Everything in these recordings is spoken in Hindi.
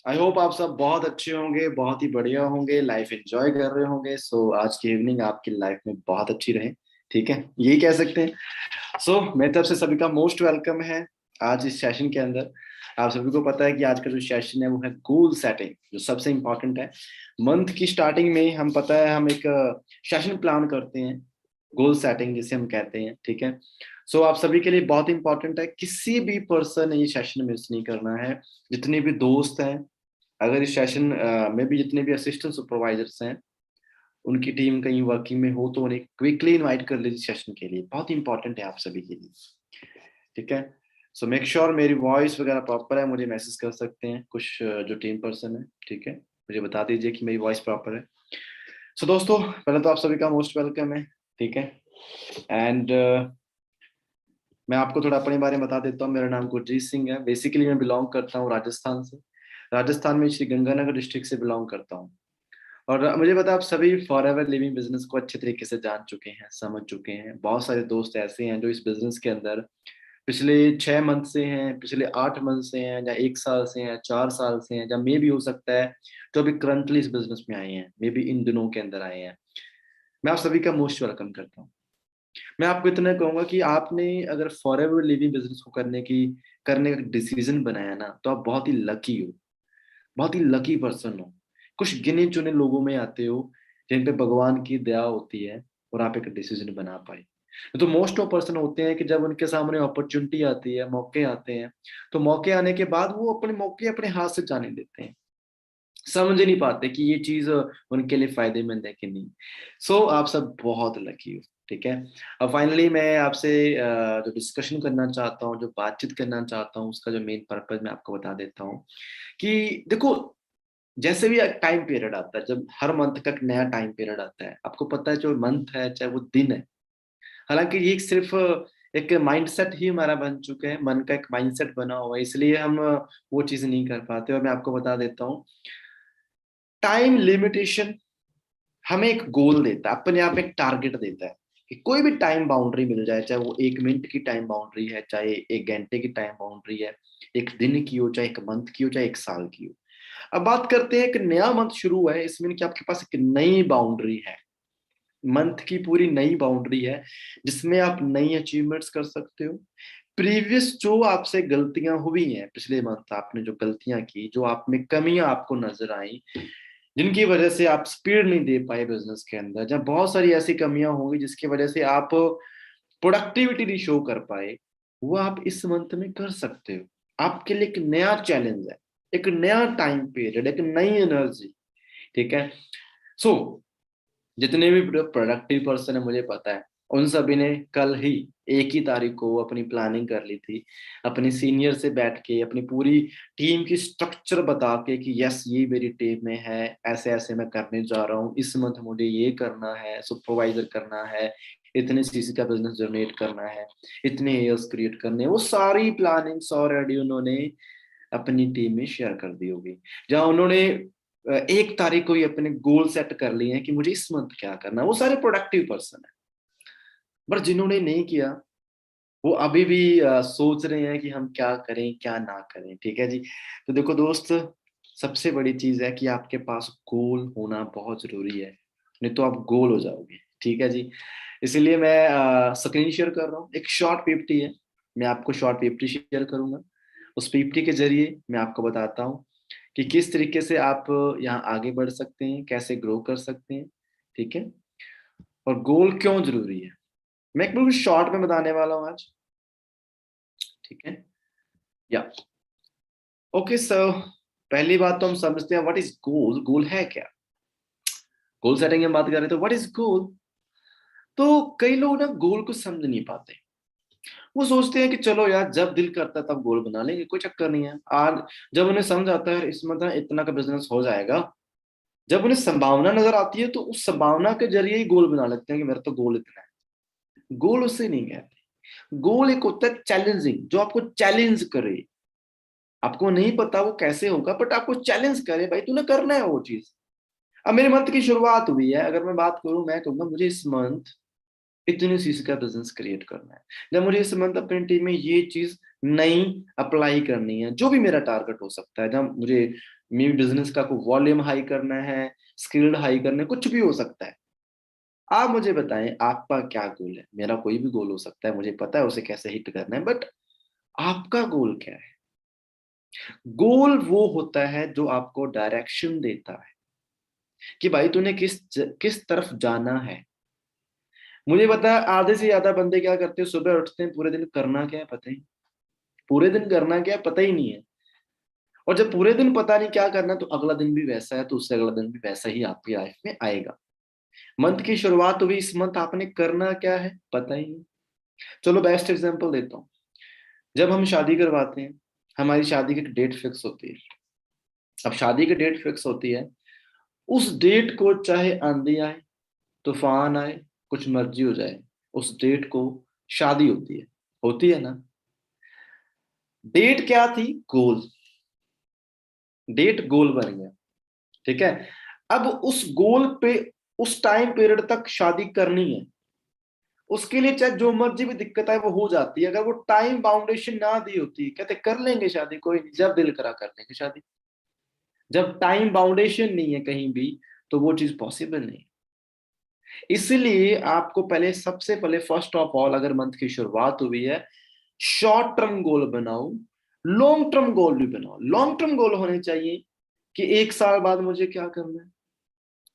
आई होप आप सब बहुत अच्छे होंगे, बहुत ही बढ़िया होंगे, लाइफ एंजॉय कर रहे होंगे। आज की इवनिंग आपकी लाइफ में बहुत अच्छी रहे। ठीक है, यही कह सकते हैं। मेरी तरफ से सभी का मोस्ट वेलकम है आज इस सेशन के अंदर। आप सभी को पता है कि आज का जो सेशन है वो है गोल सेटिंग, जो सबसे इम्पोर्टेंट है। मंथ की स्टार्टिंग में हम पता है हम एक सेशन प्लान करते हैं, गोल सेटिंग जिसे हम कहते हैं। ठीक है, आप सभी के लिए बहुत इंपॉर्टेंट है, किसी भी पर्सन ने ये सेशन मिस नहीं करना है। जितने भी दोस्त हैं, अगर इस सेशन में भी जितने भी असिस्टेंट सुपरवाइजर्स हैं, उनकी टीम कहीं वर्किंग में हो तो उन्हें क्विकली इनवाइट कर लीजिए सेशन के लिए, बहुत इंपॉर्टेंट है आप सभी के लिए। ठीक है, मेक श्योर मेरी वॉइस वगैरह प्रॉपर है, मुझे मैसेज कर सकते हैं कुछ जो टीम पर्सन है। ठीक है, मुझे बता दीजिए कि मेरी वॉइस प्रॉपर है। दोस्तों, पहले तो आप सभी का मोस्ट वेलकम है। ठीक है, एंड मैं आपको थोड़ा अपने बारे में बता देता हूँ। मेरा नाम गुरजीत सिंह है। बेसिकली मैं बिलोंग करता हूँ राजस्थान से। राजस्थान में श्री गंगानगर डिस्ट्रिक्ट से बिलोंग करता हूँ। और मुझे पता है आप सभी फॉर एवर लिविंग बिजनेस को अच्छे तरीके से जान चुके हैं, समझ चुके हैं। बहुत सारे दोस्त ऐसे हैं जो इस बिजनेस के अंदर पिछले 6 मंथ से हैं, पिछले 8 मंथ से हैं, या 1 साल से हैं, 4 साल से हैं, या मे भी हो सकता है जो अभी करंटली इस बिजनेस में आए हैं, मे बी इन दिनों के अंदर आए हैं। मैं आप सभी का मोस्ट वेलकम करता हूँ। मैं आपको इतना कहूंगा कि आपने अगर फॉर एवर लिविंग बिजनेस को करने का डिसीजन बनाया ना, तो आप बहुत ही लकी हो, बहुत ही लकी पर्सन हो। कुछ गिने चुने लोगों में आते हो जिन पे भगवान की दया होती है और आप एक डिसीजन बना पाए। तो मोस्ट ऑफ पर्सन होते हैं कि जब उनके सामने अपॉर्चुनिटी आती है, मौके आते हैं, तो मौके आने के बाद वो अपने मौके अपने हाथ से जाने देते हैं, समझ ही नहीं पाते कि ये चीज उनके लिए फायदेमंद है कि नहीं। आप सब बहुत लकी हो। ठीक है, अब फाइनली मैं आपसे जो डिस्कशन करना चाहता हूँ, जो बातचीत करना चाहता हूँ, उसका जो मेन पर्पज मैं आपको बता देता हूँ कि देखो, जैसे भी एक टाइम पीरियड आता है, जब हर मंथ का एक नया टाइम पीरियड आता है, आपको पता है जो मंथ है चाहे वो दिन है, हालांकि ये सिर्फ एक माइंडसेट ही हमारा बन चुका है, मन का एक माइंडसेट बना हुआ है, इसलिए हम वो चीज नहीं कर पाते। और मैं आपको बता देता हूँ, टाइम लिमिटेशन हमें एक गोल देता है, अपने आप एक टारगेट देता है कि कोई भी टाइम बाउंड्री मिल जाए, चाहे वो 1 मिनट की टाइम बाउंड्री है, चाहे 1 घंटे की टाइम बाउंड्री है, एक दिन की हो, चाहे 1 मंथ की हो, चाहे 1 साल की हो। अब बात करते हैं, एक नया मंथ शुरू हुआ है, इसमें कि आपके पास एक नई बाउंड्री है, मंथ की पूरी नई बाउंड्री है, जिसमें आप नई अचीवमेंट्स कर सकते हो। प्रीवियस जो आपसे गलतियां हुई हैं, पिछले मंथ आपने जो गलतियां की, जो आप में कमियां आपको नजर आई, जिनकी वजह से आप स्पीड नहीं दे पाए बिजनेस के अंदर, जब बहुत सारी ऐसी कमियां होंगी जिसकी वजह से आप प्रोडक्टिविटी नहीं शो कर पाए, वो आप इस मंथ में कर सकते हो। आपके लिए एक नया चैलेंज है, एक नया टाइम पीरियड, एक नई एनर्जी। ठीक है, सो जितने भी प्रोडक्टिव पर्सन है, मुझे पता है उन सभी ने कल ही 1 ही तारीख को अपनी प्लानिंग कर ली थी, अपने सीनियर से बैठ के अपनी पूरी टीम की स्ट्रक्चर बता के कि यस ये मेरी टीम में है, ऐसे ऐसे मैं करने जा रहा हूँ, इस मंथ मुझे ये करना है, सुपरवाइजर करना है, इतने सीसी का बिजनेस जनरेट करना है, इतने एयर्स क्रिएट करने हैं। वो सारी प्लानिंग्स ऑलरेडी उन्होंने अपनी टीम में शेयर कर दी होगी, जहां उन्होंने 1 तारीख को ही अपने गोल सेट कर लिए हैं कि मुझे इस मंथ क्या करना है। वो सारे प्रोडक्टिव पर्सन है, बट जिन्होंने नहीं किया वो अभी भी सोच रहे हैं कि हम क्या करें क्या ना करें। ठीक है जी, तो देखो दोस्त, सबसे बड़ी चीज है कि आपके पास गोल होना बहुत जरूरी है, नहीं तो आप गोल हो जाओगे। ठीक है जी, इसीलिए मैं स्क्रीन शेयर कर रहा हूँ, एक शॉर्ट पीपीटी है, मैं आपको शॉर्ट पीपीटी शेयर करूंगा। उस पीपीटी के जरिए मैं आपको बताता हूँ कि किस तरीके से आप यहाँ आगे बढ़ सकते हैं, कैसे ग्रो कर सकते हैं। ठीक है, और गोल क्यों जरूरी है, मैं एक बिल्कुल शॉर्ट में बताने वाला हूँ आज। ठीक है, या ओके सर, पहली बात तो हम समझते हैं व्हाट इज गोल। गोल है क्या? गोल सेटिंग की बात कर रहे हैं तो व्हाट इज गोल। तो कई लोग ना गोल को समझ नहीं पाते, वो सोचते हैं कि चलो यार जब दिल करता है तब गोल बना लेंगे, कोई चक्कर नहीं है। आज जब उन्हें समझ आता है इसमें तो इतना का बिजनेस हो जाएगा, जब उन्हें संभावना नजर आती है तो उस संभावना के जरिए ही गोल बना लेते हैं कि मेरा तो गोल इतना है। गोल उससे नहीं कहते, गोल एक होता है चैलेंजिंग, जो आपको चैलेंज करे। आपको नहीं पता वो कैसे होगा, बट आपको चैलेंज करे, भाई तूने करना है वो चीज। अब मेरे मंथ की शुरुआत हुई है, अगर मैं बात करूं, मैं कहूंगा मुझे इस मंथ इतनी चीज का बिजनेस क्रिएट करना है, जब मुझे इस मंथ अपनी टीम में ये चीज नई अप्लाई करनी है, जो भी मेरा टारगेट हो सकता है, जब मुझे मे बी बिजनेस का कोई वॉल्यूम हाई करना है, स्किल्ड हाई करना है, कुछ भी हो सकता है। आप मुझे बताएं आपका क्या गोल है। मेरा कोई भी गोल हो सकता है, मुझे पता है उसे कैसे हिट करना है, बट आपका गोल क्या है? गोल वो होता है जो आपको डायरेक्शन देता है कि भाई तूने किस तरफ जाना है। मुझे पता है आधे से ज्यादा बंदे क्या करते हैं, सुबह उठते हैं, पूरे दिन करना क्या है पता ही, पूरे दिन करना क्या है पता ही नहीं है। और जब पूरे दिन पता नहीं क्या करना, तो अगला दिन भी वैसा है, तो उससे अगला दिन भी वैसा ही आपकी लाइफ में आएगा। मंथ की शुरुआत हुई, इस मंथ आपने करना क्या है पता ही नहीं। चलो बेस्ट एग्जांपल देता हूँ। जब हम शादी करवाते हैं, हमारी शादी की एक डेट फिक्स होती है। अब शादी की डेट फिक्स होती है, उस डेट को चाहे आंधी आए, तूफान आए, कुछ मर्जी हो जाए, उस डेट को शादी होती है ना। डेट क्या थी? गोल। डेट गोल बन गया, ठीक है। अब उस गोल पे उस टाइम पीरियड तक शादी करनी है, उसके लिए चाहे जो मर्जी भी दिक्कत आए वो हो जाती है। अगर वो टाइम बाउंडेशन ना दी होती, कहते कर लेंगे शादी, कोई नहीं, जब दिल करा कर लेंगे शादी। जब टाइम बाउंडेशन नहीं है कहीं भी, तो वो चीज पॉसिबल नहीं। इसलिए आपको पहले, सबसे पहले फर्स्ट ऑफ ऑल, अगर मंथ की शुरुआत हुई है, शॉर्ट टर्म गोल बनाओ, लॉन्ग टर्म गोल भी बनाओ। लॉन्ग टर्म गोल होने चाहिए कि 1 साल बाद मुझे क्या करना है,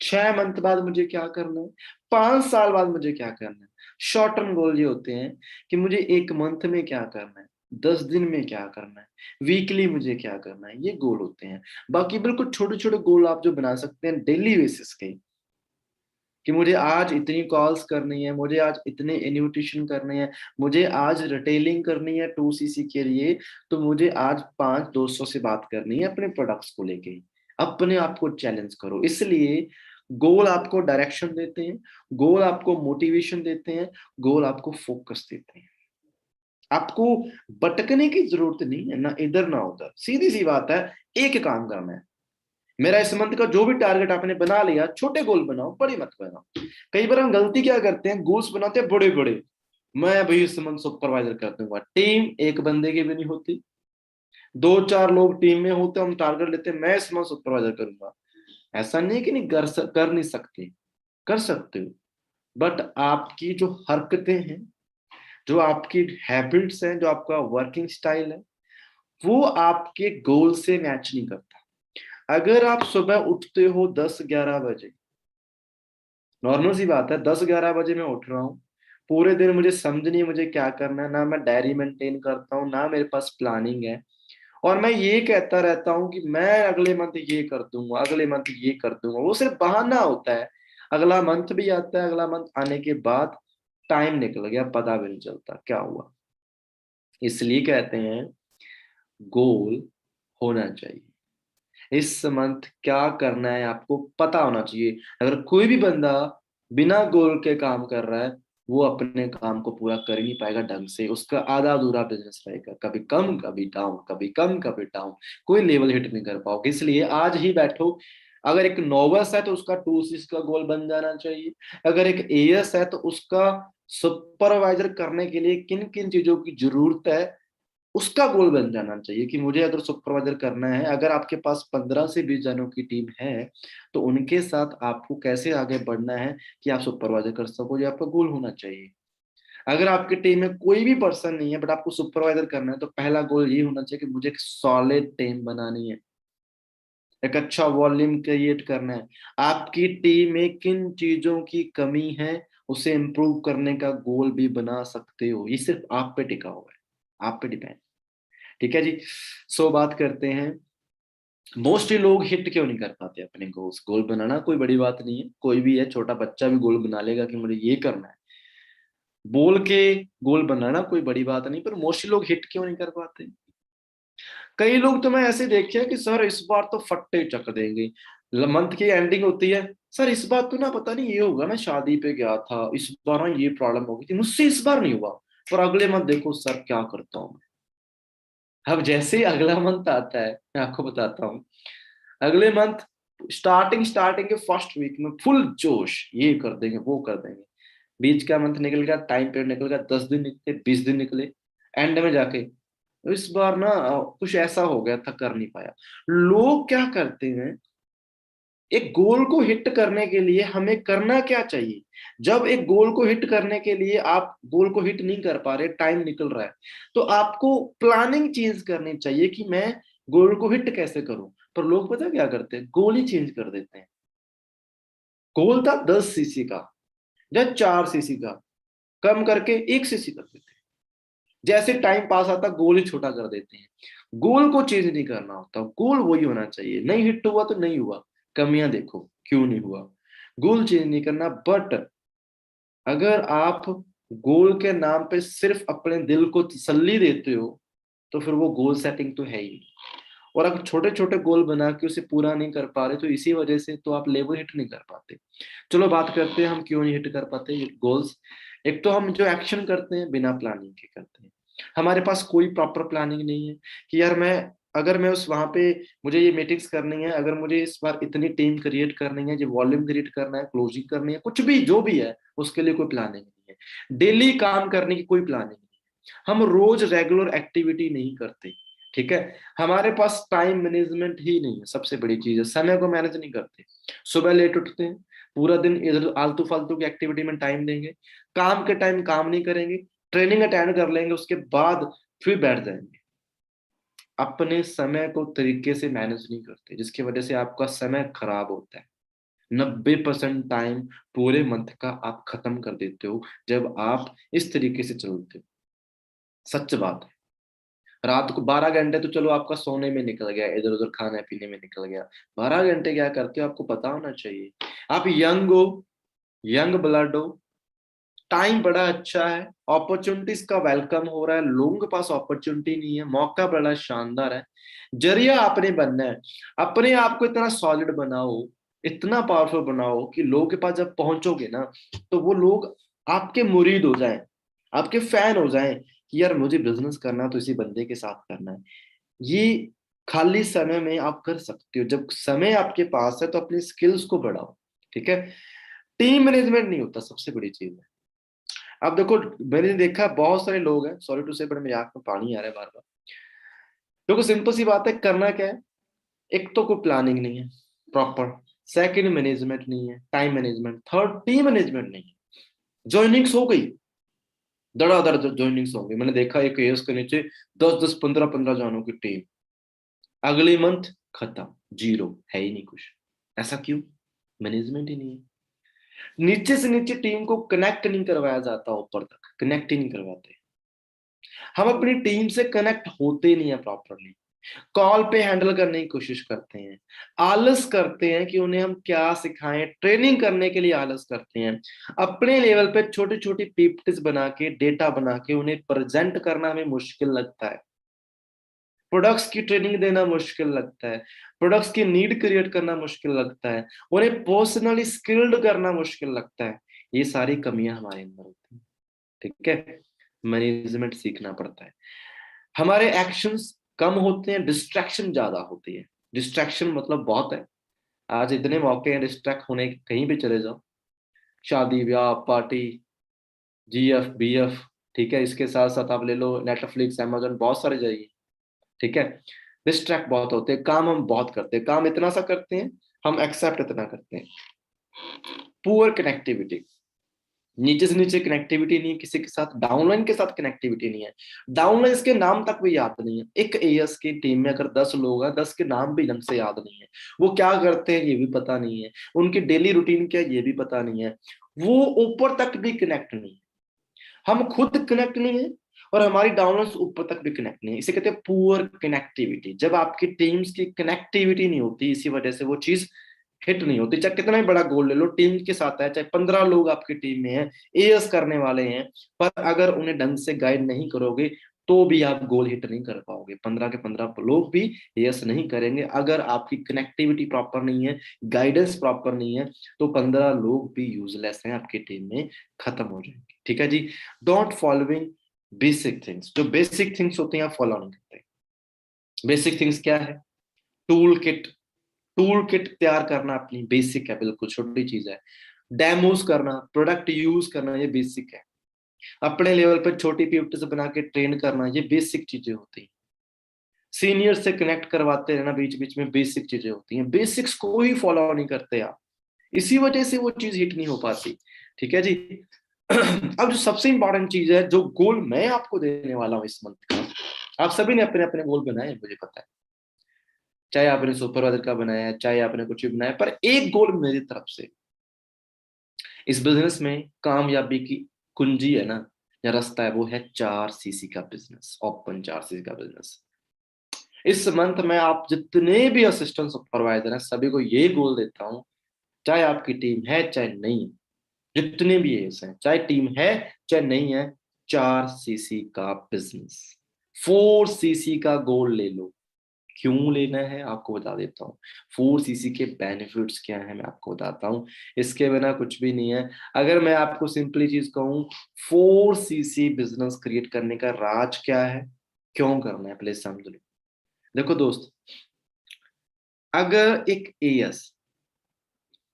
6 मंथ बाद मुझे क्या करना है, 5 साल बाद मुझे क्या करना है। शॉर्ट टर्म गोल ये होते हैं कि मुझे 1 मंथ में क्या करना है, 10 दिन में क्या करना है, वीकली मुझे क्या करना है, ये गोल होते हैं। बाकी बिल्कुल छोटे छोटे गोल आप जो बना सकते हैं डेली बेसिस के, कि मुझे आज इतनी कॉल्स करनी है, मुझे आज इतने इन्विटेशन करने हैं, मुझे आज रिटेलिंग करनी है 2CC के लिए, तो मुझे आज 5 दोस्तों से बात करनी है अपने प्रोडक्ट्स को लेके। अपने आप को चैलेंज करो। इसलिए गोल आपको डायरेक्शन देते हैं, गोल आपको मोटिवेशन देते हैं, गोल आपको फोकस देते हैं। आपको भटकने की जरूरत नहीं है, ना इधर ना उधर, सीधी सी बात है। एक काम करना है, मेरा इस मंथ का जो भी टारगेट आपने बना लिया, छोटे गोल बनाओ, बड़े मत बनाओ। कई बार हम गलती क्या करते हैं, गोल्स बनाते हैं बड़े बड़े। मैं भाई इस मंथ सुपरवाइजर कर दूंगा, टीम एक बंदे की भी नहीं होती, 2-4 लोग टीम में होते, हम टारगेट लेते हैं मैं इस मंथ सुपरवाइजर करूंगा। ऐसा नहीं है कि नहीं कर नहीं सकते, कर सकते हो, बट आपकी जो हरकतें हैं, जो आपकी हैबिट्स हैं, जो आपका वर्किंग स्टाइल है, वो आपके गोल से मैच नहीं करता। अगर आप सुबह उठते हो 10-11 बजे, नॉर्मल सी बात है, 10-11 बजे मैं उठ रहा हूँ, पूरे दिन मुझे समझ नहीं है मुझे क्या करना है, ना मैं डायरी मेंटेन करता हूँ, ना मेरे पास प्लानिंग है, और मैं ये कहता रहता हूँ कि मैं अगले मंथ ये कर दूंगा, अगले मंथ ये कर दूंगा, वो सिर्फ बहाना होता है। अगला मंथ भी आता है, अगला मंथ आने के बाद टाइम निकल गया, पता भी नहीं चलता क्या हुआ। इसलिए कहते हैं गोल होना चाहिए। इस मंथ क्या करना है आपको पता होना चाहिए। अगर कोई भी बंदा बिना गोल के काम कर रहा है, वो अपने काम को पूरा कर ही नहीं पाएगा ढंग से, उसका आधा अधूरा बिजनेस रहेगा, कभी कम कभी डाउन, कभी कम कभी डाउन, कोई लेवल हिट नहीं कर पाओगे। इसलिए आज ही बैठो। अगर एक नोवस है तो उसका 2 CC का गोल बन जाना चाहिए। अगर एक एएस है तो उसका सुपरवाइजर करने के लिए किन किन चीजों की जरूरत है, उसका गोल बन जाना चाहिए। कि मुझे अगर सुपरवाइजर करना है, अगर आपके पास 15 से 20 जनों की टीम है, तो उनके साथ आपको कैसे आगे बढ़ना है कि आप सुपरवाइजर कर सको, ये आपका गोल होना चाहिए। अगर आपकी टीम में कोई भी पर्सन नहीं है बट आपको सुपरवाइजर करना है, तो पहला गोल ये होना चाहिए कि मुझे एक सॉलिड टीम बनानी है, एक अच्छा वॉल्यूम क्रिएट करना है। आपकी टीम में किन चीजों की कमी है, उसे इंप्रूव करने का गोल भी बना सकते हो। ये सिर्फ आप पे टिका हुआ है, आप पे डिपेंड। ठीक है जी। सो बात करते हैं, मोस्टली लोग हिट क्यों नहीं कर पाते अपने गोल्स। गोल बनाना कोई बड़ी बात नहीं है, कोई भी है, छोटा बच्चा भी गोल बना लेगा कि मुझे ये करना है, बोल के गोल बनाना कोई बड़ी बात नहीं। पर मोस्टली लोग हिट क्यों नहीं कर पाते? कई लोग तो मैं ऐसे देखे हैं कि सर इस बार तो फट्टे चक देंगे, मंथ की एंडिंग होती है, सर इस बार तो ना पता नहीं ये होगा, मैं शादी पे गया था, इस बार ना ये प्रॉब्लम हो गई थी, मुझसे इस बार नहीं हुआ, पर अगले मंथ देखो सर क्या करता हूँ। अब जैसे ही अगला मंथ आता है, मैं आपको बताता हूँ, अगले मंथ स्टार्टिंग स्टार्टिंग के फर्स्ट वीक में फुल जोश, ये कर देंगे वो कर देंगे। बीच का मंथ निकल गया, टाइम पीरियड निकल गया, 10 दिन निकले, 20 दिन निकले, एंड में जाके इस बार ना कुछ ऐसा हो गया था, कर नहीं पाया। लोग क्या करते हैं, एक गोल को हिट करने के लिए हमें करना क्या चाहिए? जब एक गोल को हिट करने के लिए आप गोल को हिट नहीं कर पा रहे, टाइम निकल रहा है, तो आपको प्लानिंग चेंज करनी चाहिए कि मैं गोल को हिट कैसे करूं। पर लोग पता क्या करते हैं, गोल ही चेंज कर देते हैं। गोल था 10 सीसी का या 4 सीसी का, कम करके 1 सीसी कर देते हैं। जैसे टाइम पास आता गोल ही छोटा कर देते हैं। गोल को चेंज नहीं करना होता, गोल वही होना चाहिए। नहीं हिट हुआ तो नहीं हुआ, कमियां देखो क्यों नहीं हुआ, गोल चेंज नहीं करना। बट अगर आप गोल के नाम पे सिर्फ अपने दिल को तसल्ली देते हो, तो फिर वो गोल सेटिंग तो है ही नहीं। और अगर छोटे छोटे गोल बना के उसे पूरा नहीं कर पा रहे, तो इसी वजह से तो आप लेवल हिट नहीं कर पाते। चलो बात करते हैं हम क्यों नहीं हिट कर पाते गोल्स। एक तो हम जो एक्शन करते हैं बिना प्लानिंग के करते हैं। हमारे पास कोई प्रॉपर प्लानिंग नहीं है कि यार मैं, अगर मैं उस वहां पे, मुझे ये मीटिंग्स करनी है, अगर मुझे इस बार इतनी टीम क्रिएट करनी है, जो वॉल्यूम क्रिएट करना है, क्लोजिंग करनी है, कुछ भी जो भी है, उसके लिए कोई प्लानिंग नहीं है। डेली काम करने की कोई प्लानिंग नहीं है। हम रोज रेगुलर एक्टिविटी नहीं करते। ठीक है, हमारे पास टाइम मैनेजमेंट ही नहीं है। सबसे बड़ी चीज है, समय को मैनेज नहीं करते। सुबह लेट उठते हैं, पूरा दिन इधर आलतू फालतू की एक्टिविटी में टाइम देंगे, काम के टाइम काम नहीं करेंगे, ट्रेनिंग अटेंड कर लेंगे, उसके बाद फिर बैठ जाएंगे। अपने समय को तरीके से मैनेज नहीं करते, जिसकी वजह से आपका समय खराब होता है। 90% टाइम पूरे मंथ का आप खत्म कर देते हो जब आप इस तरीके से चलते हो। सच बात है। रात को 12 घंटे तो चलो आपका सोने में निकल गया, इधर उधर खाने पीने में निकल गया, 12 घंटे क्या करते हो आपको पता होना चाहिए। आप यंग हो, यंग ब्लड हो, टाइम बड़ा अच्छा है, अपॉर्चुनिटीज का वेलकम हो रहा है, लोगों के पास अपॉर्चुनिटी नहीं है, मौका बड़ा शानदार है। जरिया आपने बनना है। अपने आप को इतना सॉलिड बनाओ, इतना पावरफुल बनाओ कि लोगों के पास जब पहुंचोगे ना, तो वो लोग आपके मुरीद हो जाएं, आपके फैन हो जाएं कि यार मुझे बिजनेस करना तो इसी बंदे के साथ करना है। ये खाली समय में आप कर सकते हो। जब समय आपके पास है तो अपनी स्किल्स को बढ़ाओ। ठीक है, टीम मैनेजमेंट नहीं होता, सबसे बड़ी चीज है। अब देखो, मैंने देखा बहुत सारे लोग हैं, सॉरी टू से, बट मेरी आंख में पानी आ रहा है बार बार। देखो सिंपल सी बात है, करना क्या है। एक तो कोई प्लानिंग नहीं है प्रॉपर, सेकंड मैनेजमेंट नहीं है, time management, third team management नहीं है। ज्वाइनिंग्स हो गई, धड़ाधड़ ज्वाइनिंग्स हो गई। मैंने देखा एक एएस के नीचे 10 10 15 15 जानों की टीम, अगले मंथ खत्म, जीरो, है ही नहीं कुछ। ऐसा क्यों? मैनेजमेंट ही नहीं है। नीचे से नीचे टीम को कनेक्ट नहीं करवाया जाता, ऊपर तक कनेक्ट ही नहीं करवाते। हम अपनी टीम से कनेक्ट होते नहीं है प्रॉपरली। कॉल पे हैंडल करने की कोशिश करते हैं, आलस करते हैं कि उन्हें हम क्या सिखाएं, ट्रेनिंग करने के लिए आलस करते हैं। अपने लेवल पे छोटी छोटी पीपीटीज बना के, डेटा बना के उन्हें प्रेजेंट करना हमें मुश्किल लगता है। प्रोडक्ट्स की ट्रेनिंग देना मुश्किल लगता है, प्रोडक्ट्स की नीड क्रिएट करना मुश्किल लगता है, उन्हें पर्सनली स्किल्ड करना मुश्किल लगता है। ये सारी कमियां हमारे अंदर होती हैं। ठीक है, मैनेजमेंट सीखना पड़ता है। हमारे एक्शंस कम होते हैं, डिस्ट्रैक्शन ज्यादा होती है। डिस्ट्रैक्शन मतलब बहुत है, आज इतने मौके हैं डिस्ट्रैक्ट होने के, कहीं भी चले जाओ, शादी ब्याह पार्टी, जीएफ बीएफ। ठीक है, इसके साथ साथ आप ले लो नेटफ्लिक्स amazon, बहुत सारे जाइए। ठीक है, डिस्ट्रैक्ट बहुत होते हैं। काम हम बहुत करते हैं, काम इतना सा करते हैं, हम एक्सेप्ट इतना करते हैं। पुअर कनेक्टिविटी, नीचे से नीचे कनेक्टिविटी नहीं है किसी के साथ, डाउनलाइन के साथ कनेक्टिविटी नहीं है। डाउनलाइन के नाम तक भी याद नहीं है। एक एएस की टीम में अगर 10 लोग हैं, 10 के नाम भी ढंग से याद नहीं है। वो क्या करते हैं ये भी पता नहीं है, उनकी डेली रूटीन क्या है ये भी पता नहीं है। वो ऊपर तक भी कनेक्ट नहीं है, हम खुद कनेक्ट नहीं है, और हमारी डाउनलाइन ऊपर तक भी कनेक्ट नहीं है। इसे कहते हैं पुअर कनेक्टिविटी। जब आपकी टीम्स की कनेक्टिविटी नहीं होती, इसी वजह से वो चीज हिट नहीं होती। चाहे कितना ही बड़ा गोल ले लो, टीम के साथ है, चाहे 15 लोग आपकी टीम में है, एएस करने वाले हैं, पर अगर उन्हें ढंग से गाइड नहीं करोगे, तो भी आप गोल हिट नहीं कर पाओगे। 15 के 15 लोग भी एएस नहीं करेंगे अगर आपकी कनेक्टिविटी प्रॉपर नहीं है, गाइडेंस प्रॉपर नहीं है, तो 15 लोग भी यूजलेस हैं आपकी टीम में, खत्म हो जाएंगे। ठीक है जी, डोंट फॉलोइंग बेसिक थिंग्स। जो बेसिक थिंग्स होती हैं फॉलो नहीं करते। बेसिक थिंग्स क्या है? टूल किट, टूल किट तैयार करना अपनी बेसिक है, बिल्कुल छोटी चीज है। डेमोस करना, प्रोडक्ट यूज करना, ये बेसिक है। अपने लेवल पर छोटी पीपीटी बना के ट्रेन करना, ये बेसिक चीजें होती हैं। सीनियर से कनेक्ट करवाते रहना, बीच बीच में बेसिक चीजें होती हैं, बेसिक्स को ही फॉलो नहीं करते आप, इसी वजह से वो चीज हिट नहीं हो पाती। ठीक है जी। अब जो सबसे इंपॉर्टेंट चीज है, जो गोल मैं आपको देने वाला हूँ इस मंथ का, आप सभी ने अपने अपने गोल बनाए हैं, मुझे पता है, चाहे आपने सुपरवाइजर का बनाया है, चाहे आपने कुछ भी बनाया, पर एक गोल मेरी तरफ से, इस बिजनेस में कामयाबी की कुंजी है ना, या रास्ता है, वो है 4 सीसी का बिजनेस, ओपन 4 सीसी का बिजनेस। इस मंथ में आप जितने भी असिस्टेंट सुपरवाइजर हैं, सभी को ये गोल देता हूँ, चाहे आपकी टीम है चाहे नहीं है, जितने भी एस हैं, चाहे टीम है चाहे नहीं है, 4 सीसी का बिजनेस, 4 सीसी का गोल ले लो। क्यों लेना है आपको बता देता हूँ, 4 सीसी के बेनिफिट्स क्या है मैं आपको बताता हूँ, इसके बिना कुछ भी नहीं है। अगर मैं आपको सिंपली चीज कहूँ, 4 सीसी बिजनेस क्रिएट करने का राज क्या है, क्यों करना है, प्लीज समझ लो। देखो दोस्त, अगर एक एएस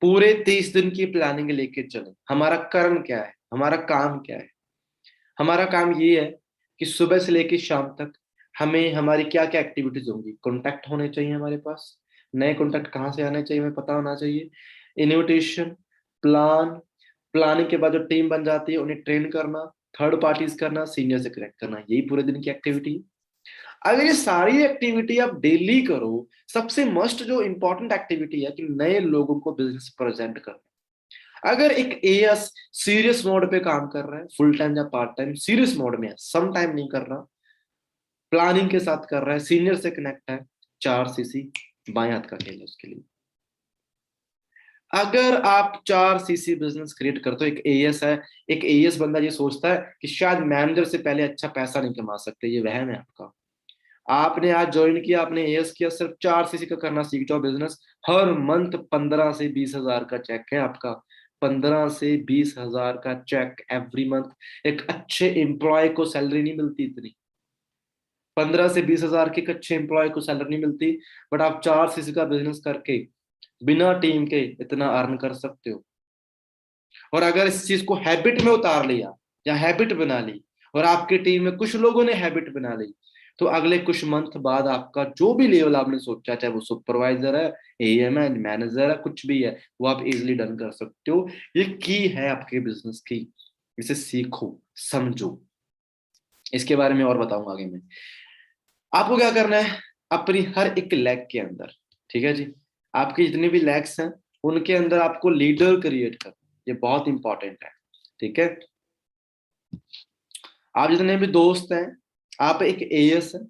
पूरे 30 दिन की प्लानिंग लेके चले, हमारा कर्म क्या है, हमारा काम क्या है, हमारा काम ये है कि सुबह से लेके शाम तक हमें हमारी क्या क्या एक्टिविटीज होंगी, कॉन्टैक्ट होने चाहिए हमारे पास, नए कॉन्टैक्ट कहाँ से आने चाहिए हमें पता होना चाहिए, इन्विटेशन, प्लान, प्लानिंग के बाद जो टीम बन जाती है उन्हें ट्रेन करना, थर्ड पार्टीज करना, सीनियर से कनेक्ट करना, यही पूरे दिन की एक्टिविटी है। अगर ये सारी एक्टिविटी आप डेली करो, सबसे मस्ट जो इंपॉर्टेंट एक्टिविटी है कि नए लोगों को बिजनेस प्रेजेंट करना। अगर एक एएस सीरियस मोड पे काम कर रहा है, फुल टाइम या पार्ट टाइम, सीरियस मोड में है, सम टाइम नहीं कर रहा, प्लानिंग के साथ कर रहा है, सीनियर से कनेक्ट है, 4 सीसी बाएं हाथ का खेल है उसके लिए। अगर आप 4 सीसी बिजनेस क्रिएट करते हो, एक एएस है, एक एएस बंदा ये सोचता है कि शायद मैनेजर से पहले अच्छा पैसा नहीं कमा सकते, ये वहम है आपका। आपने आज ज्वाइन किया, आपने एएस किया, सिर्फ 4 सीसी का करना सीख जाओ बिजनेस, हर मंथ 15 से 20 हजार का चेक है आपका, 15 से 20 हजार का चेक एवरी मंथ। एक अच्छे एम्प्लॉय को सैलरी नहीं मिलती इतनी, 15 से 20 हजार की एक अच्छे एम्प्लॉय को सैलरी नहीं मिलती, बट आप 4 सीसी का बिजनेस करके बिना टीम के इतना अर्न कर सकते हो। और अगर इस चीज को हैबिट में उतार लिया या हैबिट बना ली, और आपकी टीम में कुछ लोगों ने हैबिट बना ली, तो अगले कुछ मंथ बाद आपका जो भी लेवल आपने सोचा, चाहे वो सुपरवाइजर है, एएम है, मैनेजर है, कुछ भी है, वो आप इजिली डन कर सकते हो। ये की है आपके बिजनेस की, इसे सीखो, समझो। इसके बारे में और बताऊंगा आगे मैं। आपको क्या करना है, अपनी हर एक लेग के अंदर, ठीक है जी, आपकी जितने भी लेग्स हैं उनके अंदर आपको लीडर क्रिएट करना, ये बहुत इंपॉर्टेंट है। ठीक है, आप जितने भी दोस्त हैं, आप एक एएस है,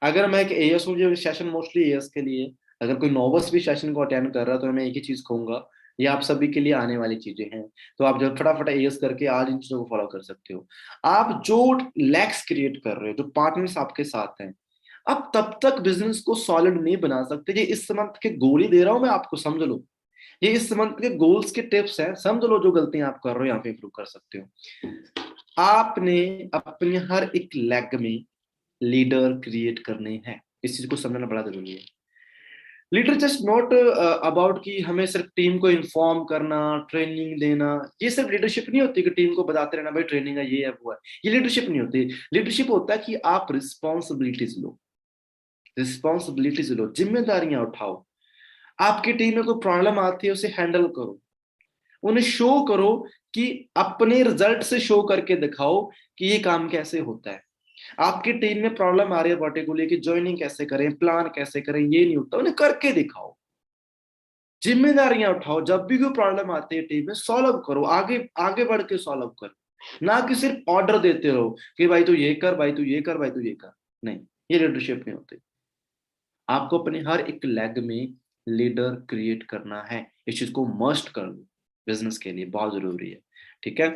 अगर मैं एक एएस हूँ, जो सेशन मोस्टली एएस के लिए, अगर कोई नोवस भी सेशन को अटेंड कर रहा है तो मैं एक ही चीज कहूंगा, ये आप सभी के लिए आने वाली चीजें हैं, तो आप जो फटाफट एएस करके आज इन चीजों को फॉलो कर सकते हो। आप जो लैक्स क्रिएट कर रहे हो, जो पार्टनर्स आपके साथ हैं, आप तब तक बिजनेस को सॉलिड नहीं बना सकते। ये इस मंथ के गोल ही दे रहा हूं मैं आपको, समझ लो, ये इस मंथ के गोल्स के टिप्स हैं, समझ लो, जो गलतियां आप कर रहे हो यहाँ पे इंप्रूव कर सकते हो। आपने अपने हर एक लेग में लीडर क्रिएट करने हैं, इस चीज को समझना बड़ा जरूरी है। लीडर जस्ट नॉट अबाउट कि हमें सिर्फ टीम को इन्फॉर्म करना, ट्रेनिंग देना, ये सिर्फ लीडरशिप नहीं होती कि टीम को बताते रहना भाई ट्रेनिंग है, ये है, वो है, ये लीडरशिप नहीं होती। लीडरशिप होता है कि आप रिस्पॉन्सिबिलिटीज लो, रिस्पॉन्सिबिलिटीज लो, जिम्मेदारियां उठाओ, आपकी टीम में कोई प्रॉब्लम आती है उसे हैंडल करो, उन्हें शो करो, कि अपने रिजल्ट से शो करके दिखाओ कि ये काम कैसे होता है। आपकी टीम में प्रॉब्लम आ रही है पर्टिकुलरली कि ज्वाइनिंग कैसे करें, प्लान कैसे करें, ये नहीं होता, उन्हें करके दिखाओ, जिम्मेदारियां उठाओ, जब भी कोई प्रॉब्लम आती है टीम में सॉल्व करो, आगे आगे बढ़ के सॉल्व करो, ना कि सिर्फ ऑर्डर देते रहो कि भाई तू ये कर, भाई तू ये कर, भाई तू ये कर। नहीं, ये लीडरशिप नहीं होती। आपको अपने हर एक लेग में लीडर क्रिएट करना है, इस चीज को मस्ट कर लो, बिजनेस के लिए बहुत जरूरी है। ठीक है,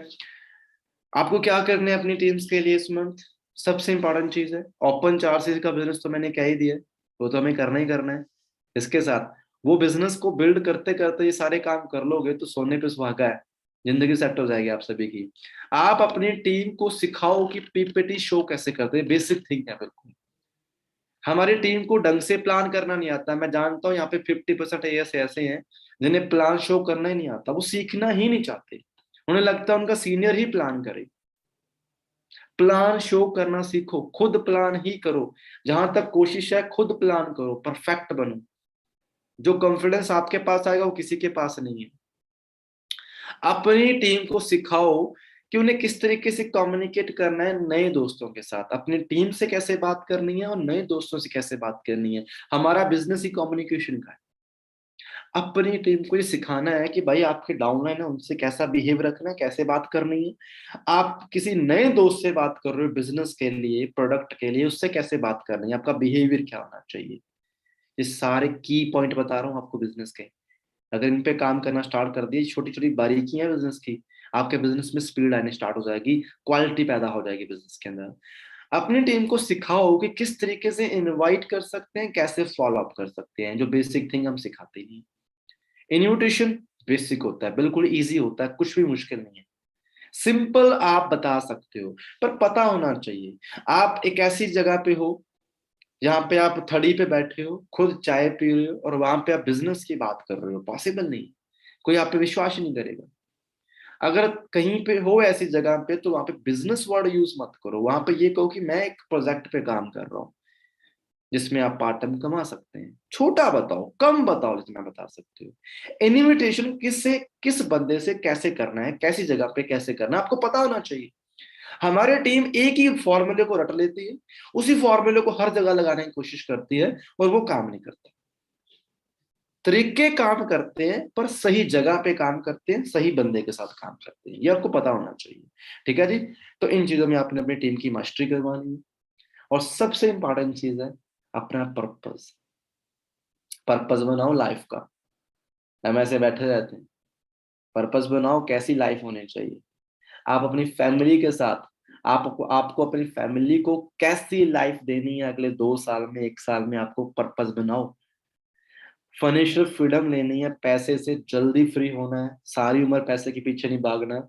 आपको क्या करना है अपनी टीम्स के लिए इस मंथ, सबसे इंपॉर्टेंट चीज है, ओपन 4 सीसी का बिजनेस तो मैंने कह ही दिया है, वो तो हमें करना ही करना है। इसके साथ वो बिजनेस को बिल्ड करते करते ये सारे काम कर लोगे तो सोने पे सुहागा है, जिंदगी सेट हो जाएगी आप सभी की। आप अपनी टीम को सिखाओ कि पीपीटी शो कैसे करते हैं, बेसिक थिंग है बिल्कुल। हमारी टीम को ढंग से प्लान करना नहीं आता, मैं जानता हूँ यहाँ पे 50% ऐसे हैं जिन्हें प्लान शो करना ही नहीं आता, वो सीखना ही नहीं चाहते, उन्हें लगता है उनका सीनियर ही प्लान करे। प्लान शो करना सीखो, खुद प्लान ही करो। जहां तक कोशिश है खुद प्लान करो, परफेक्ट बनो। जो कॉन्फिडेंस आपके पास आएगा वो किसी के पास नहीं है। अपनी टीम को सिखाओ कि उन्हें किस तरीके से कम्युनिकेट करना है नए दोस्तों के साथ, अपनी टीम से कैसे बात करनी है और नए दोस्तों से कैसे बात करनी है। हमारा बिजनेस ही कम्युनिकेशन का है। अपनी टीम को ये सिखाना है कि भाई आपके डाउनलाइन है उनसे कैसा बिहेव रखना है, कैसे बात करनी है। आप किसी नए दोस्त से बात कर रहे हो बिजनेस के लिए, प्रोडक्ट के लिए, उससे कैसे बात करनी है, आपका बिहेवियर क्या होना चाहिए। ये सारे की पॉइंट बता रहा हूँ आपको बिजनेस के। अगर इन पे काम करना स्टार्ट कर दिए, छोटी छोटी बारीकियां बिजनेस की, आपके बिजनेस में स्पीड आने स्टार्ट हो जाएगी, क्वालिटी पैदा हो जाएगी बिजनेस के अंदर। अपनी टीम को सिखाओ कि किस तरीके से इनवाइट कर सकते हैं, कैसे फॉलो अप कर सकते हैं, जो बेसिक थिंग हम सिखाते नहीं। इन्विटेशन बेसिक होता है, बिल्कुल इजी होता है, कुछ भी मुश्किल नहीं है। सिंपल आप बता सकते हो, पर पता होना चाहिए। आप एक ऐसी जगह पे हो जहाँ पे आप थड़ी पे बैठे हो, खुद चाय पी रहे हो और वहां पे आप बिजनेस की बात कर रहे हो, पॉसिबल नहीं। कोई आप पे विश्वास ही नहीं करेगा। अगर कहीं पे हो ऐसी जगह पे तो वहां पे बिजनेस वर्ड यूज मत करो। वहां पे ये कहो कि मैं एक प्रोजेक्ट पे काम कर रहा हूँ जिसमें आप पार्ट टाइम कमा सकते हैं। छोटा बताओ, कम बताओ जितना बता सकते हो। इनविटेशन किससे, किस बंदे से कैसे करना है, कैसी जगह पे कैसे करना है, आपको पता होना चाहिए। हमारी टीम एक ही फॉर्मूले को रट लेती है, उसी फॉर्मूले को हर जगह लगाने की कोशिश करती है और वो काम नहीं करता। तरीके काम करते हैं पर सही जगह पे काम करते हैं, सही बंदे के साथ काम करते हैं, ये आपको पता होना चाहिए। ठीक है जी। तो इन चीजों में आपने अपनी टीम की मास्टरी करवानी है। और सबसे इंपॉर्टेंट चीज है अपना पर्पस। पर्पस बनाओ लाइफ का। हम ऐसे बैठे रहते हैं, पर्पस बनाओ कैसी लाइफ होनी चाहिए। आप अपनी फैमिली के साथ, आपको आपको अपनी फैमिली को कैसी लाइफ देनी है अगले 2 साल में, 1 साल में, आपको पर्पस बनाओ। फाइनेंशियल फ्रीडम लेनी है, पैसे से जल्दी फ्री होना है, सारी उम्र पैसे के पीछे नहीं भागना।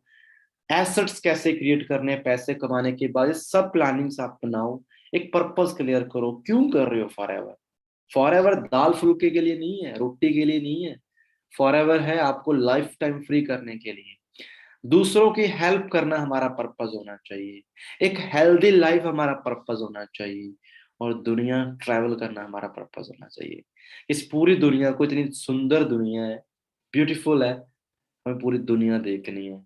एसेट्स कैसे क्रिएट करने हैं पैसे कमाने के बाद, ये सब प्लानिंग्स आप बनाओ। एक पर्पस क्लियर करो, क्यों कर रहे हो फॉर एवर। फॉर एवर दाल फुल्के के लिए नहीं है, रोटी के लिए नहीं है। फॉर एवर है आपको लाइफ टाइम फ्री करने के लिए। दूसरों की हेल्प करना हमारा पर्पस होना चाहिए। एक हेल्दी लाइफ हमारा पर्पस होना चाहिए। और दुनिया ट्रैवल करना हमारा पर्पस होना चाहिए। इस पूरी दुनिया को, इतनी सुंदर दुनिया है, ब्यूटीफुल है, हमें पूरी दुनिया देखनी है।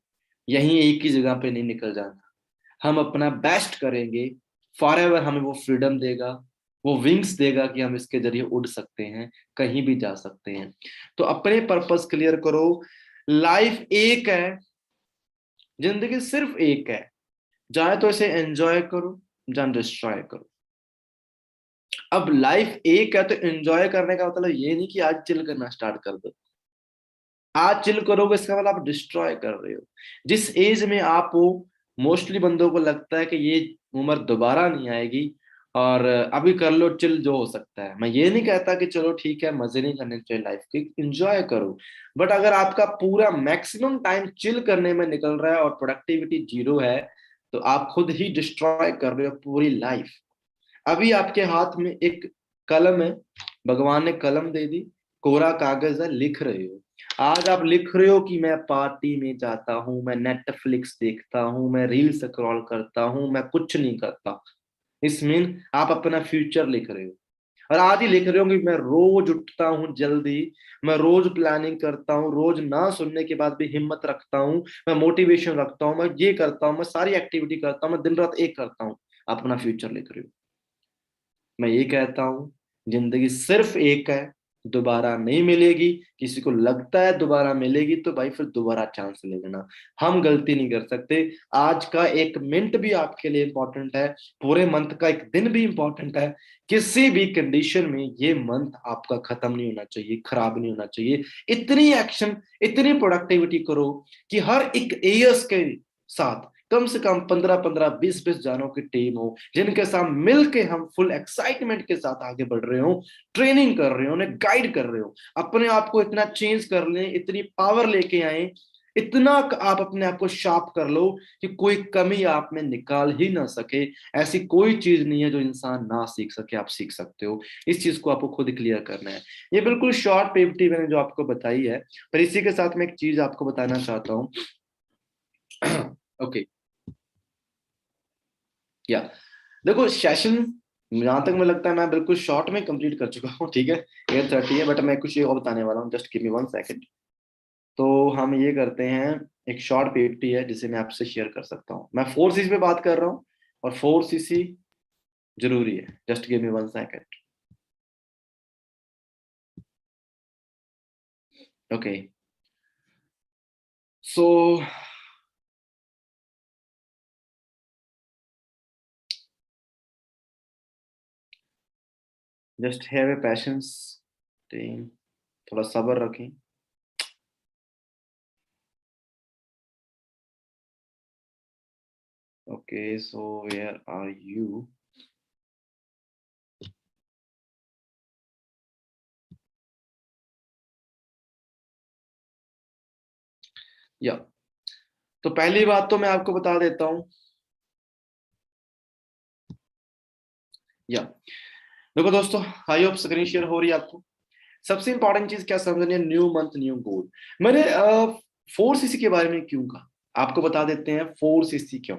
यहीं एक ही जगह पे नहीं निकल जाना। हम अपना बेस्ट करेंगे, फॉर एवर हमें वो फ्रीडम देगा, वो विंग्स देगा कि हम इसके जरिए उड़ सकते हैं, कहीं भी जा सकते हैं। तो अपने पर्पस क्लियर करो। लाइफ एक है, जिंदगी सिर्फ एक है। चाहे तो इसे एंजॉय करो, जान डिस्ट्रॉय करो। अब लाइफ एक है तो एंजॉय करने का मतलब ये नहीं कि आज चिल करना स्टार्ट कर दो। आज चिल करोगे इसका मतलब आप डिस्ट्रॉय कर रहे हो। जिस एज में आप हो, मोस्टली बंदों को लगता है कि ये उम्र दोबारा नहीं आएगी और अभी कर लो चिल जो हो सकता है। मैं ये नहीं कहता कि चलो ठीक है मजे नहीं करने चाहिए, लाइफ की एंजॉय करो। बट अगर आपका पूरा मैक्सिमम टाइम चिल करने में निकल रहा है और प्रोडक्टिविटी जीरो है, तो आप खुद ही डिस्ट्रॉय कर रहे हो पूरी लाइफ। अभी आपके हाथ में एक कलम है, भगवान ने कलम दे दी, कोरा कागज है, लिख रहे हो। आज आप लिख रहे हो कि मैं पार्टी में जाता हूँ, मैं नेटफ्लिक्स देखता हूँ, मैं रील स्क्रॉल करता हूँ, मैं कुछ नहीं करता। इस मीन आप अपना फ्यूचर लिख रहे हो। और आज ही लिख रहे हो कि मैं रोज उठता हूँ जल्दी, मैं रोज प्लानिंग करता हूँ, रोज ना सुनने के बाद भी हिम्मत रखता हूँ, मैं मोटिवेशन रखता हूँ, मैं ये करता हूँ, मैं सारी एक्टिविटी करता हूँ, मैं दिन रात एक करता हूँ। आप अपना फ्यूचर लिख रहे हो। मैं ये कहता हूं जिंदगी सिर्फ एक है, दोबारा नहीं मिलेगी। किसी को लगता है दोबारा मिलेगी तो भाई फिर दोबारा चांस ले लेना। हम गलती नहीं कर सकते। आज का एक मिनट भी आपके लिए इंपॉर्टेंट है, पूरे मंथ का एक दिन भी इंपॉर्टेंट है। किसी भी कंडीशन में ये मंथ आपका खत्म नहीं होना चाहिए, खराब नहीं होना चाहिए। इतनी एक्शन, इतनी प्रोडक्टिविटी करो कि हर एक एयर्स के साथ कम से कम 15-15 20-20 जानों की टीम हो, जिनके साथ मिलके हम फुल एक्साइटमेंट के साथ आगे बढ़ रहे हो, ट्रेनिंग कर रहे हो, उन्हें गाइड कर रहे हो। अपने आप को इतना चेंज कर लें, इतनी पावर लेके आए, इतना आप अपने आप को शार्प कर लो कि कोई कमी आप में निकाल ही ना सके। ऐसी कोई चीज नहीं है जो इंसान ना सीख सके, आप सीख सकते हो। इस चीज को आपको खुद क्लियर करना है। ये बिल्कुल शॉर्ट पीपीटी मैंने जो आपको बताई है, पर इसी के साथ मैं एक चीज आपको बताना चाहता हूँ। ओके। या देखो सेशन, जहां तक मुझे लगता है मैं बिल्कुल शॉर्ट में कंप्लीट कर चुका हूँ, ठीक है। 8:30 है, बट मैं कुछ ये और बताने वाला हूँ, जस्ट गिव मी 1 सेकेंड। तो हम ये करते हैं, एक शॉर्ट पीपीटी है जिसे मैं आपसे शेयर कर सकता हूँ। मैं 4cc पे बात कर रहा हूँ, और 4cc जरूरी है। Just give me 1 second. Okay, so just have a patience team, थोड़ा सब्र रखें। Okay, so where are you? या तो पहली बात तो मैं आपको बता देता हूँ। या देखो दोस्तों, आई होप स्क्रीन शेयर हो रही है आपको। सबसे इंपॉर्टेंट चीज क्या समझनी है, न्यू मंथ न्यू गोल। मैंने 4cc के बारे में क्यों कहा, आपको बता देते हैं 4cc क्यों।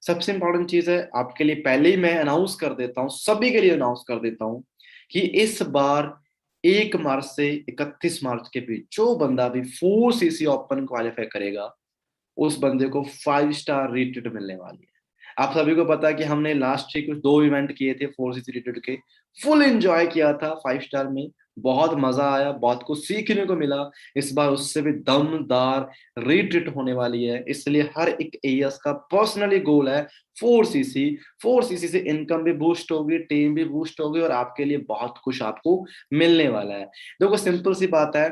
सबसे इंपॉर्टेंट चीज है आपके लिए, पहले ही मैं अनाउंस कर देता हूँ, सभी के लिए अनाउंस कर देता हूँ कि इस बार 1 मार्च से 31 मार्च के बीच जो बंदा भी 4cc ओपन क्वालिफाई करेगा, उस बंदे को 5 स्टार रेटेड मिलने वाली है। आप सभी को पता है कि हमने लास्ट वीक कुछ 2 इवेंट किए थे 4cc रेटेड के, फुल एंजॉय किया था 5 स्टार में। बहुत मजा आया, बहुत कुछ सीखने को मिला। इस बार उससे भी दमदार रीट्रीट होने वाली है, इसलिए हर एक एएस का पर्सनली गोल है 4cc। 4cc से इनकम भी बूस्ट होगी, टीम भी बूस्ट होगी, और आपके लिए बहुत कुछ आपको मिलने वाला है। देखो सिंपल सी बात है,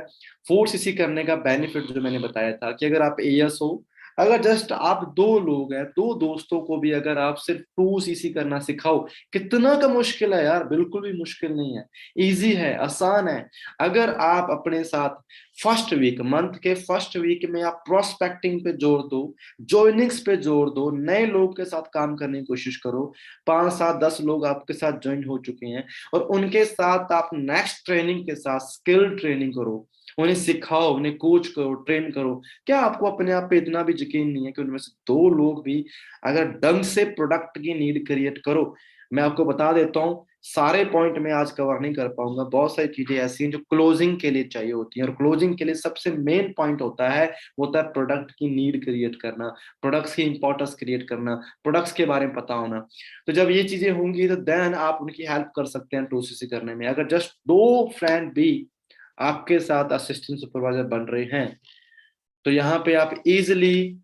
4cc करने का बेनिफिट जो मैंने बताया था कि अगर आप एएस हो, अगर जस्ट आप 2 लोग हैं, 2 दोस्तों को भी अगर आप सिर्फ 2cc करना सिखाओ, कितना का मुश्किल है यार, बिल्कुल भी मुश्किल नहीं है, इजी है, आसान है। अगर आप अपने साथ फर्स्ट वीक, मंथ के फर्स्ट वीक में आप प्रोस्पेक्टिंग पे जोड़ दो, ज्वाइनिंग्स पे जोड़ दो, नए लोग के साथ काम करने की कोशिश करो। 5 7 10 लोग आपके साथ ज्वाइन हो चुके हैं, और उनके साथ आप नेक्स्ट ट्रेनिंग के साथ स्किल ट्रेनिंग करो, उन्हें सिखाओ, उन्हें कोच करो, ट्रेन करो। क्या आपको अपने आप पे इतना भी यकीन नहीं है कि उनमें से 2 लोग भी अगर ढंग से प्रोडक्ट की नीड क्रिएट करो? मैं आपको बता देता हूँ, सारे पॉइंट में आज कवर नहीं कर पाऊंगा, बहुत सारी चीजें ऐसी हैं जो क्लोजिंग के लिए चाहिए होती हैं, और क्लोजिंग के लिए सबसे मेन पॉइंट होता है, वो होता है प्रोडक्ट की नीड क्रिएट करना, प्रोडक्ट्स की इंपॉर्टेंस क्रिएट करना, प्रोडक्ट्स के बारे में पता होना। तो जब ये चीजें होंगी तो देन आप उनकी हेल्प कर सकते हैं 2cc करने में। अगर जस्ट 2 फ्रेंड भी आपके साथ असिस्टेंट सुपरवाइजर बन रहे हैं, तो यहाँ पे आप इजिली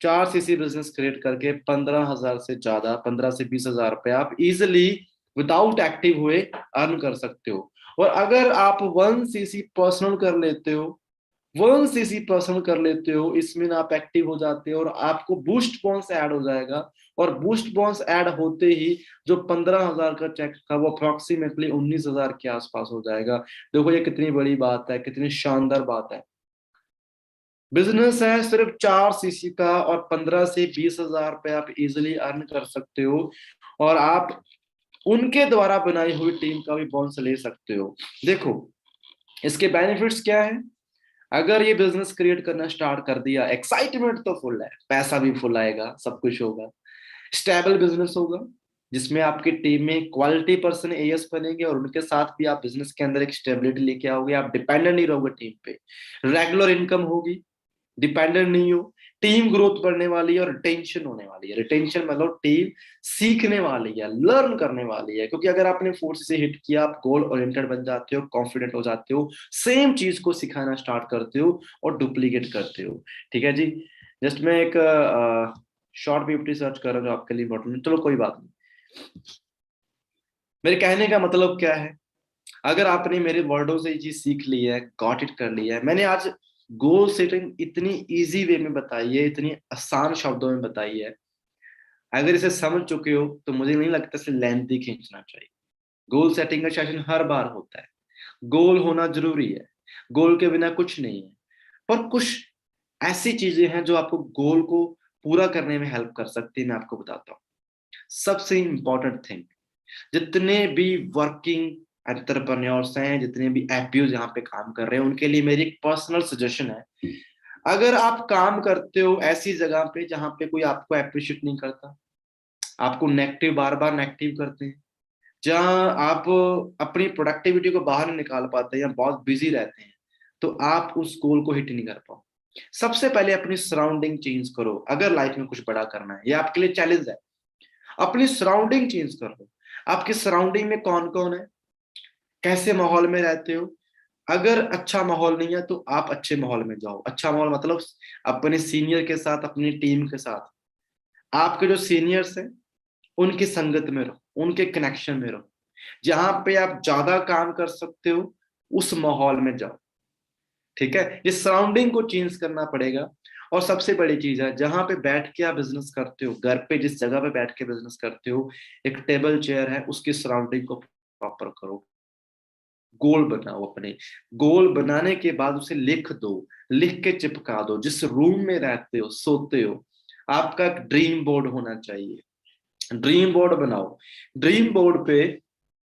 4cc बिजनेस क्रिएट करके 15,000 से ज्यादा, 15 से 20 हजार रुपए आप इजिली विदाउट एक्टिव हुए अर्न कर सकते हो। और अगर आप 1cc पर्सनल कर लेते हो, 1cc पर्सनल कर लेते हो, इसमें आप एक्टिव हो जाते हो, और आपको बूस्ट बोनस ऐड हो जाएगा। और बूस्ट बोनस ऐड होते ही जो 15,000 का चेक था वो अप्रोक्सीमेटली 19,000 के आसपास हो जाएगा। देखो ये कितनी बड़ी बात है, कितनी शानदार बात है। बिजनेस है सिर्फ 4cc का, और 15 से 20 हजार रुपए आप इजिली अर्न कर सकते हो, और आप उनके द्वारा बनाई हुई टीम का भी बोनस ले सकते हो। देखो इसके बेनिफिट्स क्या है, अगर ये बिजनेस क्रिएट करना स्टार्ट कर दिया, एक्साइटमेंट तो फुल है, पैसा भी फुल आएगा, सब कुछ होगा। स्टेबल बिजनेस होगा जिसमें आपकी टीम में क्वालिटी पर्सन एएस बनेंगे, और उनके साथ भी आप बिजनेस के अंदर एक स्टेबिलिटी लेके आओगे, आप डिपेंडेंट नहीं रहोगे टीम पे। रेगुलर इनकम होगी, डिपेंडेंट नहीं हो। टीम ग्रोथ बढ़ने वाली है, और रिटेंशन होने वाली है। रिटेंशन मतलब टीम सीखने वाली है, लर्न करने वाली है, क्योंकि अगर आपने फोर्स से हिट किया, आप गोल ओरिएंटेड बन जाते हो, कॉन्फिडेंट हो जाते हो, सेम चीज को सिखाना स्टार्ट करते हो और डुप्लीकेट करते हो। ठीक है जी। जस्ट मैं एक शॉर्ट पीपीटी सर्च कर रहा हूँ जो आपके लिए इंपॉर्टेंट, चलो कोई बात नहीं। मेरे कहने का मतलब क्या है, अगर आपने मेरे वर्डों से ये चीज सीख ली है, गॉट इट कर लिया है, मैंने आज गोल सेटिंग इतनी इजी वे में बताई है, इतनी आसान शब्दों में बताई है, अगर इसे समझ चुके हो तो मुझे नहीं लगता इसे लेंथी खींचना चाहिए। गोल सेटिंग का सेशन हर बार होता है, गोल होना जरूरी है, गोल के बिना कुछ नहीं है। पर कुछ ऐसी चीजें हैं जो आपको गोल को पूरा करने में हेल्प कर सकती है, मैं आपको बताता हूँ। सबसे इंपॉर्टेंट थिंग, जितने भी वर्किंग एंटरप्रेन्योर्स हैं, जितने भी एपीओ यहाँ पे काम कर रहे हैं, उनके लिए मेरी एक पर्सनल सजेशन है, अगर आप काम करते हो ऐसी जगह पे जहां पे कोई आपको अप्रिशिएट नहीं करता, आपको नेगेटिव बार बार नेगेटिव करते हैं, जहां आप अपनी प्रोडक्टिविटी को बाहर नहीं निकाल पाते या बहुत बिजी रहते हैं, तो आप उस गोल को हिट नहीं कर पाओ। सबसे पहले अपनी सराउंडिंग चेंज करो। अगर लाइफ में कुछ बड़ा करना है, ये आपके लिए चैलेंज है, अपनी सराउंडिंग चेंज करो। आपकी सराउंडिंग में कौन कौन है, कैसे माहौल में रहते हो। अगर अच्छा माहौल नहीं है तो आप अच्छे माहौल में जाओ। अच्छा माहौल मतलब अपने सीनियर के साथ, अपनी टीम के साथ, आपके जो सीनियर्स हैं उनकी संगत में रहो, उनके कनेक्शन में रहो। जहां पे आप ज्यादा काम कर सकते हो उस माहौल में जाओ। ठीक है, ये सराउंडिंग को चेंज करना पड़ेगा। और सबसे बड़ी चीज है, जहां पे बैठ के आप बिजनेस करते हो, घर पे जिस जगह पे बैठ के बिजनेस करते हो, एक टेबल चेयर है, उसकी सराउंडिंग को प्रॉपर करो। गोल बनाओ अपने। गोल बनाने के बाद उसे लिख दो, लिख के चिपका दो। जिस रूम में रहते हो, सोते हो, आपका एक ड्रीम बोर्ड होना चाहिए। ड्रीम बोर्ड बनाओ। ड्रीम बोर्ड पे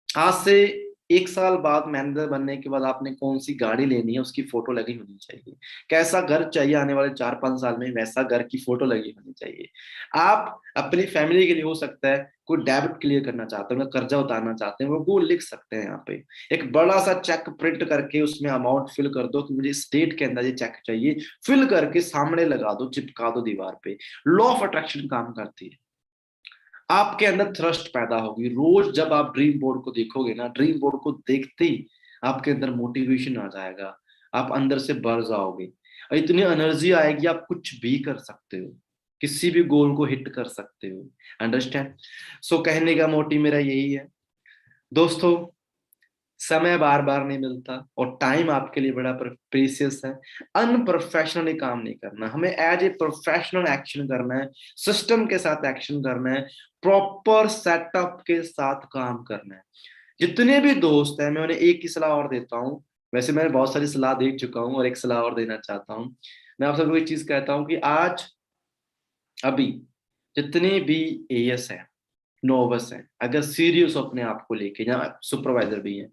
आज से 1 साल बाद, मैनेजर बनने के बाद, आपने कौन सी गाड़ी लेनी है उसकी फोटो लगी होनी चाहिए। कैसा घर चाहिए आने वाले 4-5 साल में, वैसा घर की फोटो लगी होनी चाहिए। आप अपनी फैमिली के लिए, हो सकता है कोई डेबिट क्लियर करना चाहते हैं, कर्जा उतारना चाहते हैं, वो गोल लिख सकते हैं यहाँ पे। एक बड़ा सा चेक प्रिंट करके उसमें अमाउंट फिल कर दो कि मुझे इस डेट के अंदर ये चेक चाहिए, फिल करके सामने लगा दो, चिपका दो दीवार पे। लॉ ऑफ अट्रैक्शन काम करती है। आपके अंदर थ्रस्ट पैदा होगी। रोज जब आप ड्रीम बोर्ड को देखोगे ना, ड्रीम बोर्ड को देखते ही आपके अंदर मोटिवेशन आ जाएगा, आप अंदर से भर जाओगे और इतनी एनर्जी आएगी, आप कुछ भी कर सकते हो, किसी भी गोल को हिट कर सकते हो। अंडरस्टैंड? सो कहने का मोटिव मेरा यही है दोस्तों, समय बार बार नहीं मिलता और टाइम आपके लिए बड़ा प्रीसियस है। अनप्रोफेशनली काम नहीं करना, हमें एज ए प्रोफेशनल एक्शन करना है, सिस्टम के साथ एक्शन करना है, प्रॉपर सेटअप के साथ काम करना है। जितने भी दोस्त हैं, मैं उन्हें एक ही सलाह और देता हूँ। वैसे मैंने बहुत सारी सलाह दे चुका हूँ और एक सलाह और देना चाहता हूँ। मैं आप सबको एक चीज कहता हूँ कि आज, अभी, जितने भी एएस है, नोवस है, अगर सीरियस हो अपने आप को लेके, या सुपरवाइजर भी है,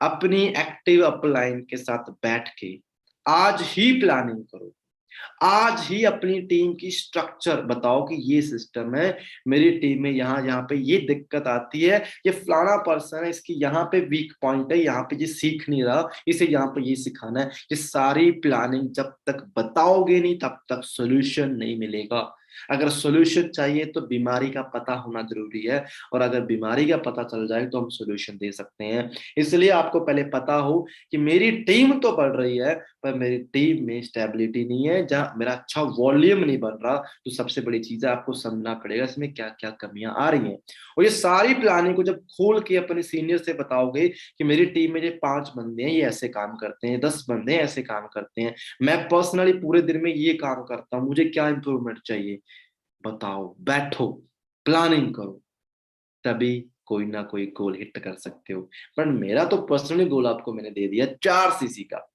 अपनी एक्टिव अपलाइन के साथ बैठ के आज ही प्लानिंग करो। आज ही अपनी टीम की स्ट्रक्चर बताओ कि ये सिस्टम है, मेरी टीम में यहाँ यहाँ पे ये दिक्कत आती है, ये फलाना पर्सन है, इसकी यहाँ पे वीक पॉइंट है, यहाँ पे ये सीख नहीं रहा, इसे यहाँ पे ये सिखाना है। ये सारी प्लानिंग जब तक बताओगे नहीं तब तक सोल्यूशन नहीं मिलेगा। अगर सोल्यूशन चाहिए तो बीमारी का पता होना जरूरी है, और अगर बीमारी का पता चल जाए तो हम सोल्यूशन दे सकते हैं। इसलिए आपको पहले पता हो कि मेरी टीम तो बढ़ रही है, पर मेरी टीम में स्टेबिलिटी नहीं है, जहां मेरा अच्छा वॉल्यूम नहीं बन रहा। तो सबसे बड़ी चीज है, आपको समझना पड़ेगा इसमें क्या क्या कमियां आ रही हैं। और ये सारी प्लानिंग को जब खोल के अपने सीनियर से बताओगे कि मेरी टीम में ये 5 बंदे हैं, ये ऐसे काम करते हैं, 10 बंदे ऐसे काम करते हैं, मैं पर्सनली पूरे दिन में ये काम करता हूँ, मुझे क्या इंप्रूवमेंट चाहिए, बताओ, बैठो, प्लानिंग करो, तभी कोई ना कोई गोल हिट कर सकते हो। पर मेरा तो पर्सनली गोल आपको मैंने दे दिया, 4 सीसी का।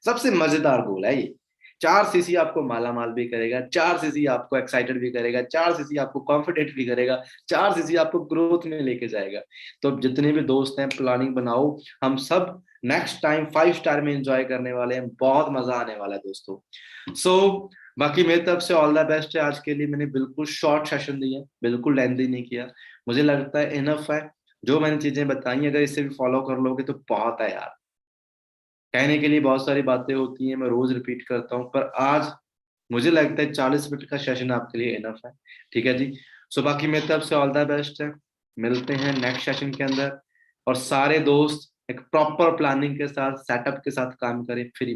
सबसे मजेदार गोल है ये। 4 सीसी आपको माला माल भी करेगा, 4 सीसी आपको एक्साइटेड भी करेगा, 4 सीसी आपको कॉन्फिडेंट भी करेगा, 4 सीसी आपको ग्रोथ में लेके जाएगा। तो अब जितने भी दोस्त हैं, प्लानिंग बनाओ। हम सब नेक्स्ट टाइम 5 स्टार में एंजॉय करने वाले हैं, बहुत मजा आने वाला है दोस्तों। बाकी मेरी तरफ से ऑल द बेस्ट है। आज के लिए मैंने बिल्कुल शॉर्ट सेशन दिया, बिल्कुल लेंथी नहीं किया। मुझे लगता है इनफ है। जो मैंने चीजें बताई, अगर इसे भी फॉलो कर लोगे तो बहुत है यार। कहने के लिए बहुत सारी बातें होती हैं, मैं रोज रिपीट करता हूँ, पर आज मुझे लगता है 40 मिनट का सेशन आपके लिए इनफ है। ठीक है जी। बाकी मेरी तरफ से ऑल द बेस्ट है। मिलते हैं नेक्स्ट सेशन के अंदर। और सारे दोस्त एक प्रॉपर प्लानिंग के साथ, सेटअप के साथ काम करें, फिर